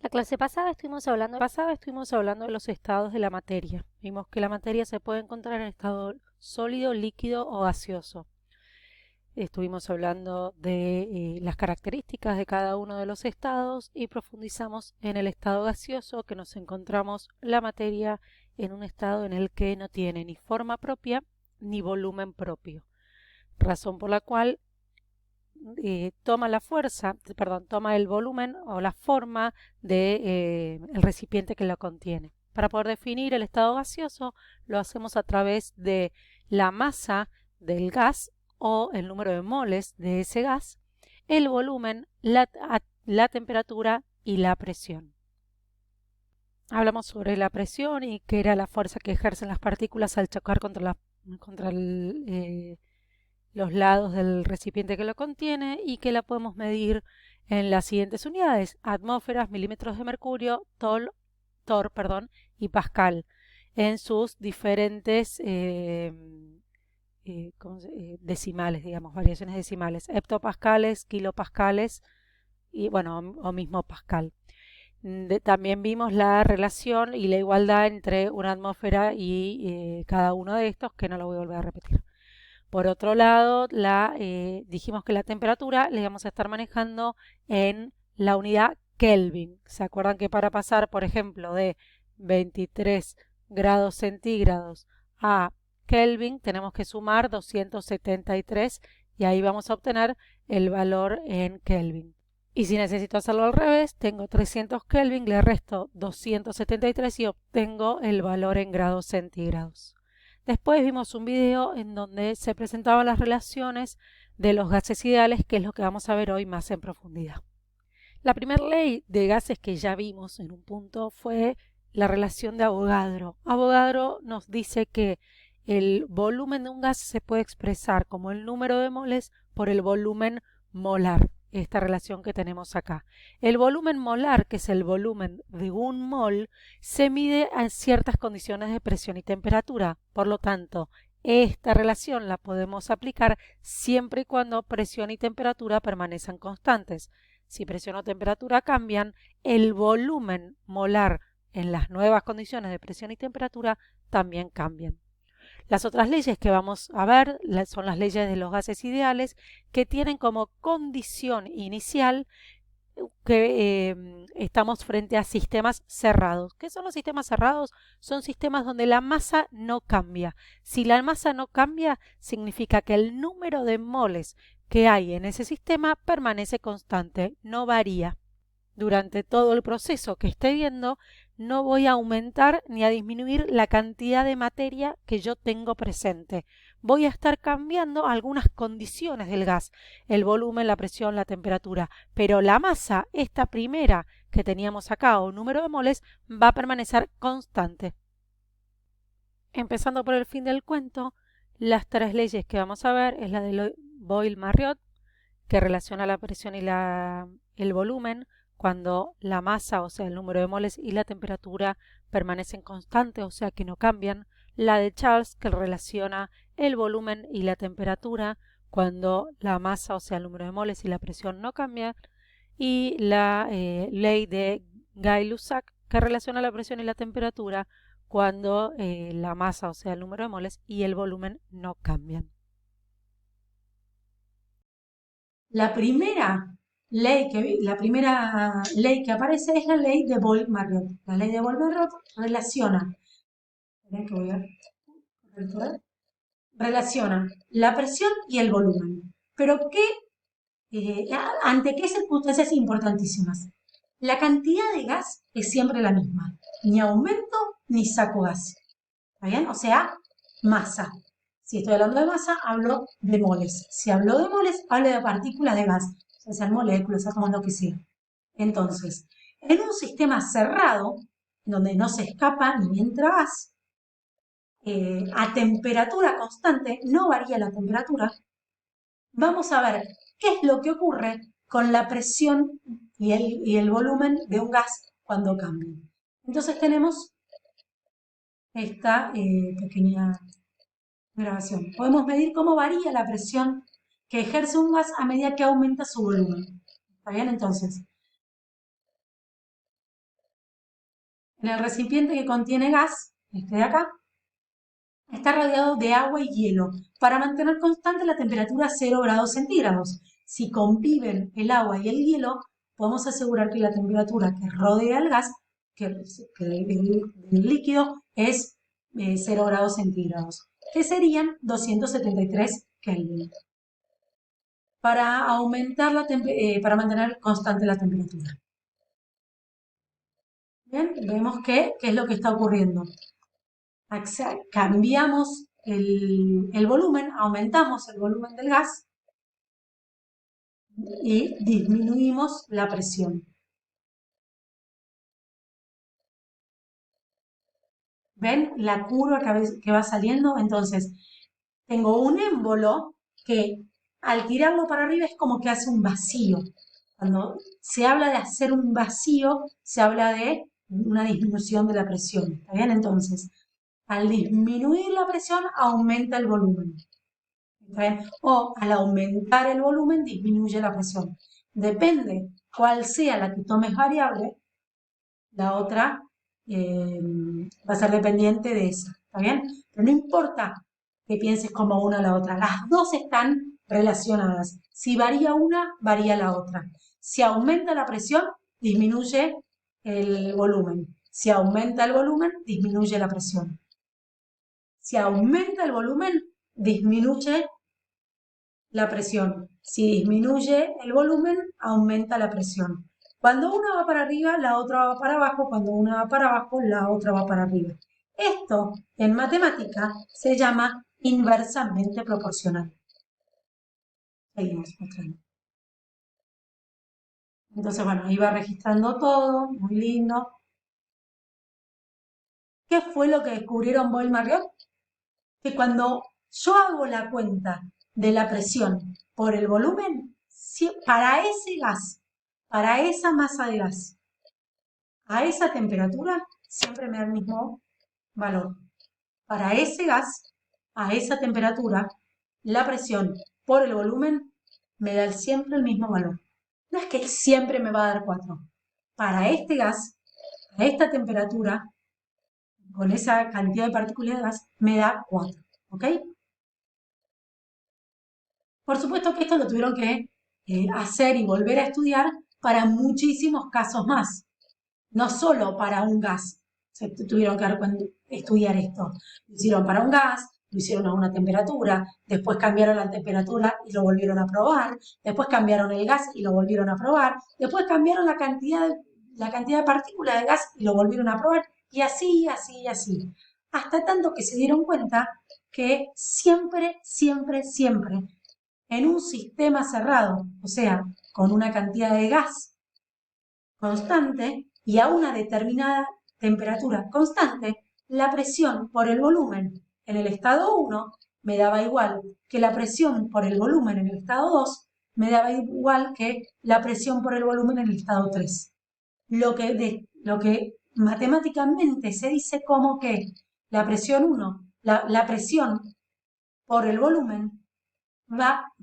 La clase pasada estuvimos hablando de los estados de la materia. Vimos que la materia se puede encontrar en estado sólido, líquido o gaseoso. Estuvimos hablando de las características de cada uno de los estados y profundizamos en el estado gaseoso, que nos encontramos la materia en un estado en el que no tiene ni forma propia ni volumen propio, razón por la cual toma el volumen o la forma de el recipiente que lo contiene. Para poder definir el estado gaseoso lo hacemos a través de la masa del gas o el número de moles de ese gas, el volumen, la temperatura y la presión. Hablamos sobre la presión y qué era la fuerza que ejercen las partículas al chocar contra los lados del recipiente que lo contiene y que la podemos medir en las siguientes unidades: atmósferas, milímetros de mercurio, y pascal, en sus diferentes decimales, digamos, variaciones decimales, hectopascales, kilopascales y bueno, o mismo pascal. También vimos la relación y la igualdad entre una atmósfera y cada uno de estos, que no lo voy a volver a repetir. Por otro lado, dijimos que la temperatura la íbamos a estar manejando en la unidad Kelvin. ¿Se acuerdan que para pasar, por ejemplo, de 23 grados centígrados a Kelvin tenemos que sumar 273 y ahí vamos a obtener el valor en Kelvin? Y si necesito hacerlo al revés, tengo 300 Kelvin, le resto 273 y obtengo el valor en grados centígrados. Después vimos un video en donde se presentaban las relaciones de los gases ideales, que es lo que vamos a ver hoy más en profundidad. La primera ley de gases que ya vimos en un punto fue la relación de Avogadro. Avogadro nos dice que el volumen de un gas se puede expresar como el número de moles por el volumen molar, esta relación que tenemos acá. El volumen molar, que es el volumen de un mol, se mide en ciertas condiciones de presión y temperatura. Por lo tanto, esta relación la podemos aplicar siempre y cuando presión y temperatura permanezcan constantes. Si presión o temperatura cambian, el volumen molar en las nuevas condiciones de presión y temperatura también cambian. Las otras leyes que vamos a ver son las leyes de los gases ideales, que tienen como condición inicial que estamos frente a sistemas cerrados. ¿Qué son los sistemas cerrados? Son sistemas donde la masa no cambia. Si la masa no cambia, significa que el número de moles que hay en ese sistema permanece constante, no varía. Durante todo el proceso que esté viendo, no voy a aumentar ni a disminuir la cantidad de materia que yo tengo presente. Voy a estar cambiando algunas condiciones del gas, el volumen, la presión, la temperatura, pero la masa, esta primera que teníamos acá, o número de moles, va a permanecer constante. Empezando por el fin del cuento, las tres leyes que vamos a ver es la de Boyle-Marriott, que relaciona la presión y el volumen cuando la masa, o sea, el número de moles, y la temperatura permanecen constantes, o sea, que no cambian. La de Charles, que relaciona el volumen y la temperatura cuando la masa, o sea, el número de moles y la presión no cambian. Y la ley de Gay-Lussac, que relaciona la presión y la temperatura cuando la masa, o sea, el número de moles y el volumen no cambian. La primera ley que aparece es la ley de Boyle-Marriott. La ley de Boyle-Marriott relaciona, espera que voy a correctorar, relaciona la presión y el volumen. Pero ¿ante qué circunstancias importantísimas? La cantidad de gas es siempre la misma, ni aumento ni saco gas. ¿Está bien? O sea, masa. Si estoy hablando de masa, hablo de moles. Si hablo de moles, hablo de partículas de gas, ya sean moléculas, átomos, lo que sea. Entonces, en un sistema cerrado, donde no se escapa ni entra gas, a temperatura constante, no varía la temperatura, vamos a ver qué es lo que ocurre con la presión y el volumen de un gas cuando cambian. Entonces tenemos esta pequeña grabación. Podemos medir cómo varía la presión que ejerce un gas a medida que aumenta su volumen. ¿Está bien? Entonces, En el recipiente que contiene gas, este de acá, está rodeado de agua y hielo para mantener constante la temperatura a 0 grados centígrados. Si conviven el agua y el hielo, podemos asegurar que la temperatura que rodea el gas, que el líquido, es 0 grados centígrados, que serían 273 Kelvin. Para para mantener constante la temperatura. Bien, vemos qué es lo que está ocurriendo. Cambiamos el volumen, aumentamos el volumen del gas y disminuimos la presión. ¿Ven la curva que va saliendo? Entonces, tengo un émbolo que al tirarlo para arriba es como que hace un vacío. Cuando se habla de hacer un vacío, se habla de una disminución de la presión. ¿Está bien? Entonces, al disminuir la presión, aumenta el volumen. ¿Está bien? O al aumentar el volumen, disminuye la presión. Depende cuál sea la que tomes variable, la otra va a ser dependiente de esa. ¿Está bien? Pero no importa que pienses como una o la otra. Las dos están relacionadas. Si varía una, varía la otra. Si aumenta la presión, disminuye el volumen. Si aumenta el volumen, disminuye la presión. Si aumenta el volumen, disminuye la presión. Si disminuye el volumen, aumenta la presión. Cuando una va para arriba, la otra va para abajo. Cuando una va para abajo, la otra va para arriba. Esto, en matemática, se llama inversamente proporcional. Seguimos mostrando. Entonces, bueno, iba registrando todo, muy lindo. ¿Qué fue lo que descubrieron Boyle y Marriott? Que cuando yo hago la cuenta de la presión por el volumen, para ese gas, para esa masa de gas, a esa temperatura, siempre me da el mismo valor. Para ese gas, a esa temperatura, la presión por el volumen me da siempre el mismo valor. No es que siempre me va a dar 4. Para este gas, a esta temperatura, con esa cantidad de partículas de gas, me da 4. ¿Ok? Por supuesto que esto lo tuvieron que hacer y volver a estudiar para muchísimos casos más. No solo para un gas se tuvieron que estudiar esto. Lo hicieron para un gas, lo hicieron a una temperatura, después cambiaron la temperatura y lo volvieron a probar, después cambiaron el gas y lo volvieron a probar, después cambiaron la cantidad de partículas de gas y lo volvieron a probar, y así, así, así. Hasta tanto que se dieron cuenta que siempre, siempre, siempre, en un sistema cerrado, o sea, con una cantidad de gas constante y a una determinada temperatura constante, la presión por el volumen en el estado 1 me daba igual que la presión por el volumen en el estado 2 me daba igual que la presión por el volumen en el estado 3. Lo que matemáticamente se dice como que la presión 1, la presión por el volumen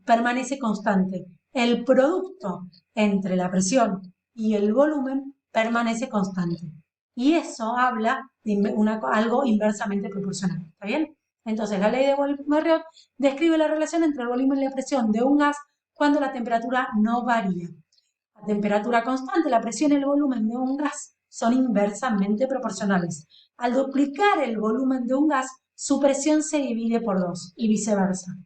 permanece constante. El producto entre la presión y el volumen permanece constante. Y eso habla de algo inversamente proporcional. ¿Está bien? Entonces, la ley de Boyle-Marriott describe la relación entre el volumen y la presión de un gas cuando la temperatura no varía. A temperatura constante, la presión y el volumen de un gas son inversamente proporcionales. Al duplicar el volumen de un gas, su presión se divide por 2 y viceversa.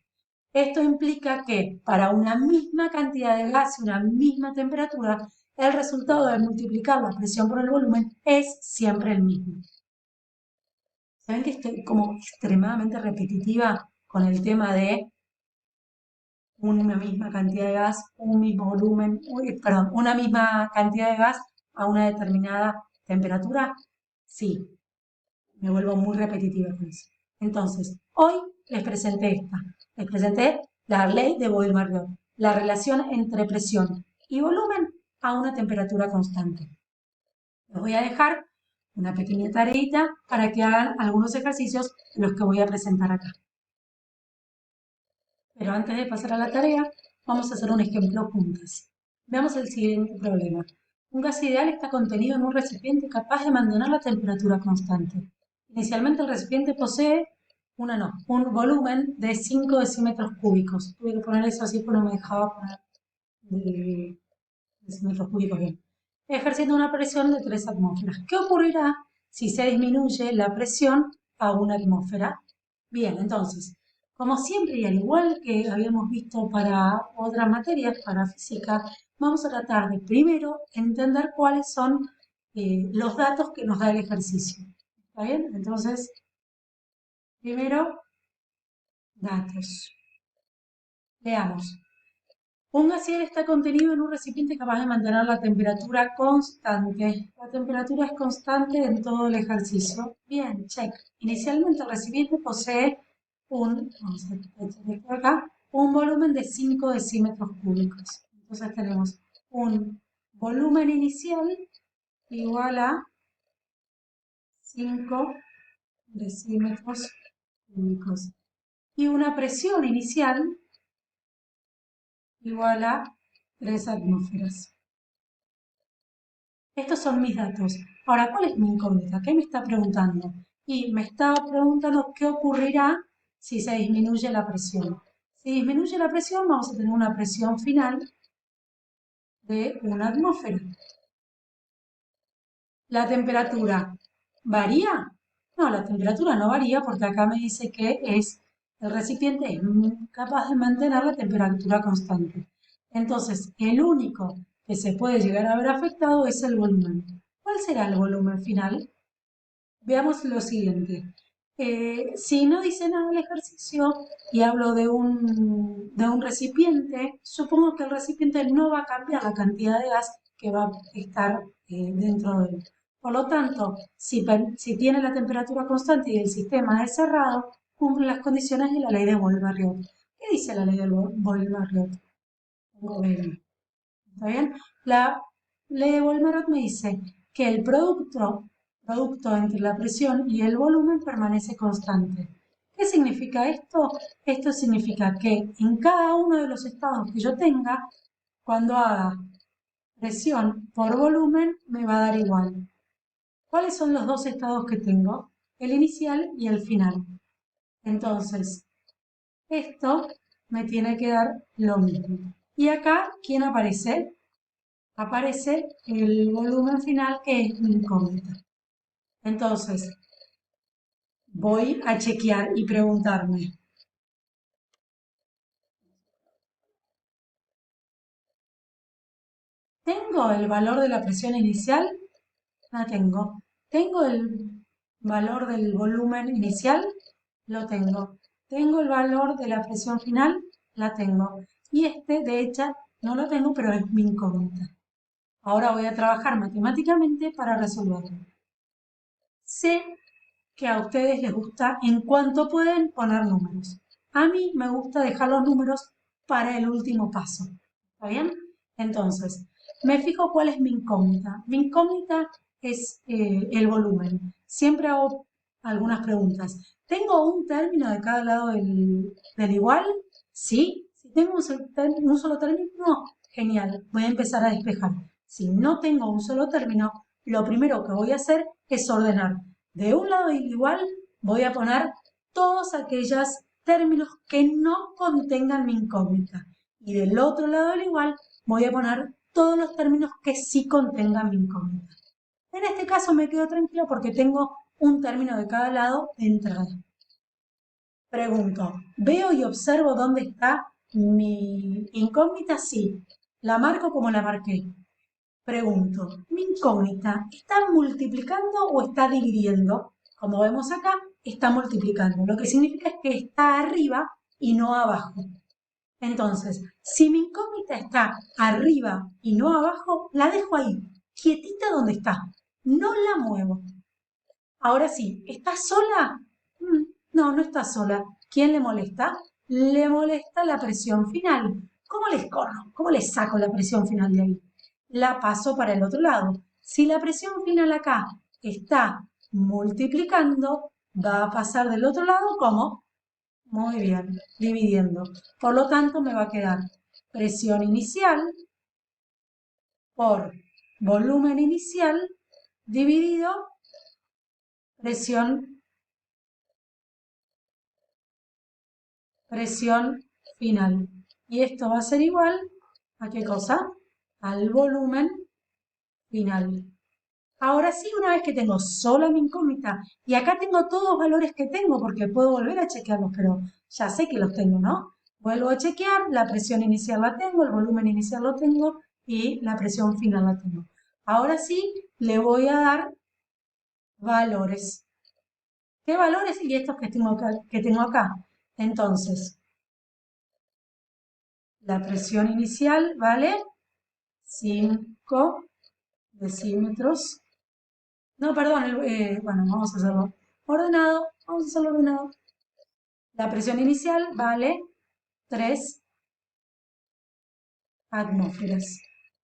Esto implica que para una misma cantidad de gas y una misma temperatura, el resultado de multiplicar la presión por el volumen es siempre el mismo. ¿Saben que estoy como extremadamente repetitiva con el tema de una misma cantidad de gas, un mismo volumen, una misma cantidad de gas a una determinada temperatura? Sí, me vuelvo muy repetitiva con eso. Entonces, hoy les presenté la ley de Boyle-Marriott, la relación entre presión y volumen a una temperatura constante. Les voy a dejar una pequeña tareita para que hagan algunos ejercicios de los que voy a presentar acá. Pero antes de pasar a la tarea, vamos a hacer un ejemplo juntas. Veamos el siguiente problema. Un gas ideal está contenido en un recipiente capaz de mantener la temperatura constante. Inicialmente el recipiente posee un volumen de 5 decímetros cúbicos. Tuve que poner eso así porque no me dejaba poner decímetros cúbicos bien. Ejerciendo una presión de 3 atmósferas. ¿Qué ocurrirá si se disminuye la presión a 1 atmósfera? Bien, entonces, como siempre y al igual que habíamos visto para otras materias, para física, vamos a tratar de primero entender cuáles son los datos que nos da el ejercicio. ¿Está bien? Entonces, primero, datos. Veamos. Un glaciar está contenido en un recipiente capaz de mantener la temperatura constante. La temperatura es constante en todo el ejercicio. Bien, check. Inicialmente el recipiente posee vamos a echar esto acá, un volumen de 5 decímetros cúbicos. Entonces tenemos un volumen inicial igual a 5 decímetros cúbicos. Y una presión inicial igual a 3 atmósferas. Estos son mis datos. Ahora, ¿cuál es mi incógnita? ¿Qué me está preguntando? Y me está preguntando qué ocurrirá si se disminuye la presión. Si disminuye la presión, vamos a tener una presión final de 1 atmósfera. ¿La temperatura varía? No, la temperatura no varía porque acá me dice que el recipiente es capaz de mantener la temperatura constante. Entonces, el único que se puede llegar a ver afectado es el volumen. ¿Cuál será el volumen final? Veamos lo siguiente. Si no dice nada el ejercicio y hablo de un recipiente, supongo que el recipiente no va a cambiar la cantidad de gas que va a estar dentro de él. Por lo tanto, si tiene la temperatura constante y el sistema es cerrado, cumple las condiciones de la ley de Boyle-Marriott. ¿Qué dice la ley de Boyle-Marriott? ¿Está bien? La ley de Boyle-Marriott me dice que el producto entre la presión y el volumen permanece constante. ¿Qué significa esto? Esto significa que en cada uno de los estados que yo tenga, cuando haga presión por volumen, me va a dar igual. ¿Cuáles son los dos estados que tengo? El inicial y el final. Entonces, esto me tiene que dar lo mismo. Y acá, ¿quién aparece? Aparece el volumen final que es mi incógnita. Entonces, voy a chequear y preguntarme, ¿tengo el valor de la presión inicial? La tengo. ¿Tengo el valor del volumen inicial? Lo tengo. ¿Tengo el valor de la presión final? La tengo. Y de hecho, no lo tengo, pero es mi incógnita. Ahora voy a trabajar matemáticamente para resolverlo. Sé que a ustedes les gusta en cuanto pueden poner números. A mí me gusta dejar los números para el último paso. ¿Está bien? Entonces, me fijo cuál es mi incógnita. Mi incógnita es el volumen. Siempre hago algunas preguntas. ¿Tengo un término de cada lado del igual? ¿Sí? Si tengo un solo término, no. Genial. Voy a empezar a despejar. Si no tengo un solo término, lo primero que voy a hacer es ordenar. De un lado del igual voy a poner todos aquellos términos que no contengan mi incógnita. Y del otro lado del igual voy a poner todos los términos que sí contengan mi incógnita. En este caso me quedo tranquilo porque tengo un término de cada lado de entrada. Pregunto, ¿veo y observo dónde está mi incógnita? Sí. ¿La marco como la marqué? Pregunto, ¿mi incógnita está multiplicando o está dividiendo? Como vemos acá, está multiplicando, lo que significa es que está arriba y no abajo. Entonces, si mi incógnita está arriba y no abajo, la dejo ahí, quietita donde está. No la muevo. Ahora sí, ¿está sola? No, no está sola. ¿Quién le molesta? Le molesta la presión final. ¿Cómo les corro? ¿Cómo les saco la presión final de ahí? La paso para el otro lado. Si la presión final acá está multiplicando, va a pasar del otro lado como, muy bien, dividiendo. Por lo tanto, me va a quedar presión inicial por volumen inicial dividido presión final. Y esto va a ser igual a ¿qué cosa? Al volumen final. Ahora sí, una vez que tengo sola mi incógnita, y acá tengo todos los valores que tengo, porque puedo volver a chequearlos, pero ya sé que los tengo, ¿no? Vuelvo a chequear, la presión inicial la tengo, el volumen inicial lo tengo, y la presión final la tengo. Ahora sí, le voy a dar valores. ¿Qué valores? Y estos que tengo acá. Entonces, la presión inicial vale 5 decímetros. No, perdón, bueno, vamos a hacerlo ordenado. Vamos a hacerlo ordenado. La presión inicial vale 3 atmósferas.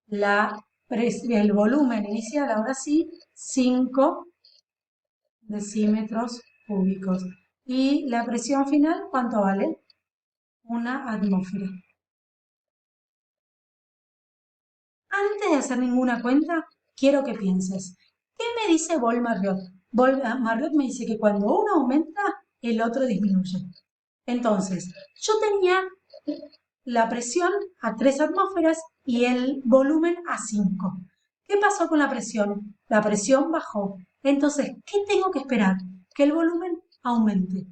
El volumen inicial, ahora sí, 5 decímetros cúbicos. Y la presión final, ¿cuánto vale? 1 atmósfera. Antes de hacer ninguna cuenta, quiero que pienses. ¿Qué me dice Boll-Marriott? Boll-Marriott me dice que cuando uno aumenta, el otro disminuye. Entonces, yo tenía la presión a 3 atmósferas y el volumen a 5. ¿Qué pasó con la presión? La presión bajó. Entonces, ¿qué tengo que esperar? Que el volumen aumente.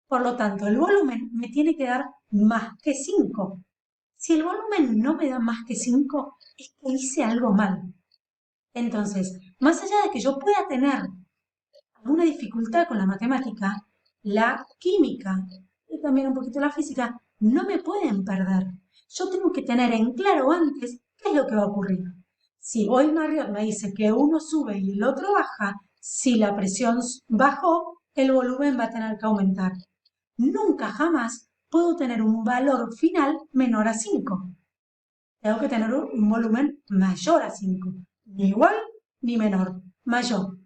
Por lo tanto, el volumen me tiene que dar más que 5. Si el volumen no me da más que 5, es que hice algo mal. Entonces, más allá de que yo pueda tener alguna dificultad con la matemática, la química y también un poquito la física no me pueden perder. Yo tengo que tener en claro antes qué es lo que va a ocurrir. Si Boll-Marriott me dice que uno sube y el otro baja, si la presión bajó, el volumen va a tener que aumentar. Nunca jamás puedo tener un valor final menor a 5. Tengo que tener un volumen mayor a 5. Ni igual ni menor, mayor.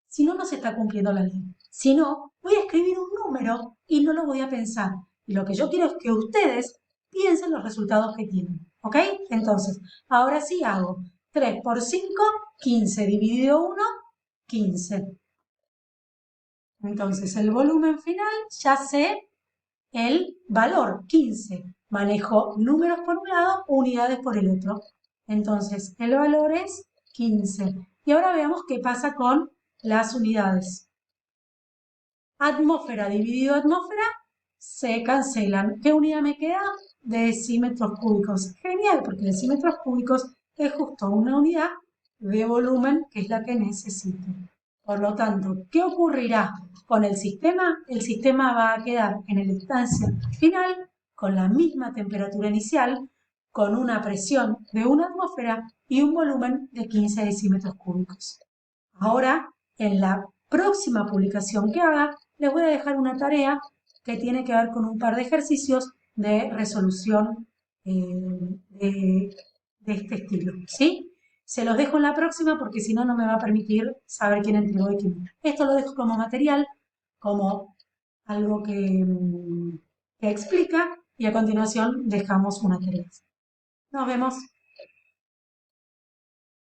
Si no, no se está cumpliendo la ley. Si no, voy a escribir un número y no lo voy a pensar. Y lo que yo quiero es que ustedes piensen los resultados que tienen. ¿Ok? Entonces, ahora sí hago 3 por 5, 15 dividido 1, 15. Entonces, el volumen final ya sé el valor, 15. Manejo números por un lado, unidades por el otro. Entonces, el valor es 15. Y ahora veamos qué pasa con las unidades. Atmósfera dividido atmósfera se cancelan. ¿Qué unidad me queda? Decímetros cúbicos. Genial, porque decímetros cúbicos es justo una unidad de volumen que es la que necesito. Por lo tanto, ¿qué ocurrirá con el sistema? El sistema va a quedar en el instancia final con la misma temperatura inicial, con una presión de 1 atmósfera y un volumen de 15 decímetros cúbicos. Ahora, en la próxima publicación que haga, les voy a dejar una tarea que tiene que ver con un par de ejercicios de resolución de este estilo, ¿sí? Se los dejo en la próxima porque si no, no me va a permitir saber quién entregó y quién no. Esto lo dejo como material, como algo que explica y a continuación dejamos una tarea. Nos vemos.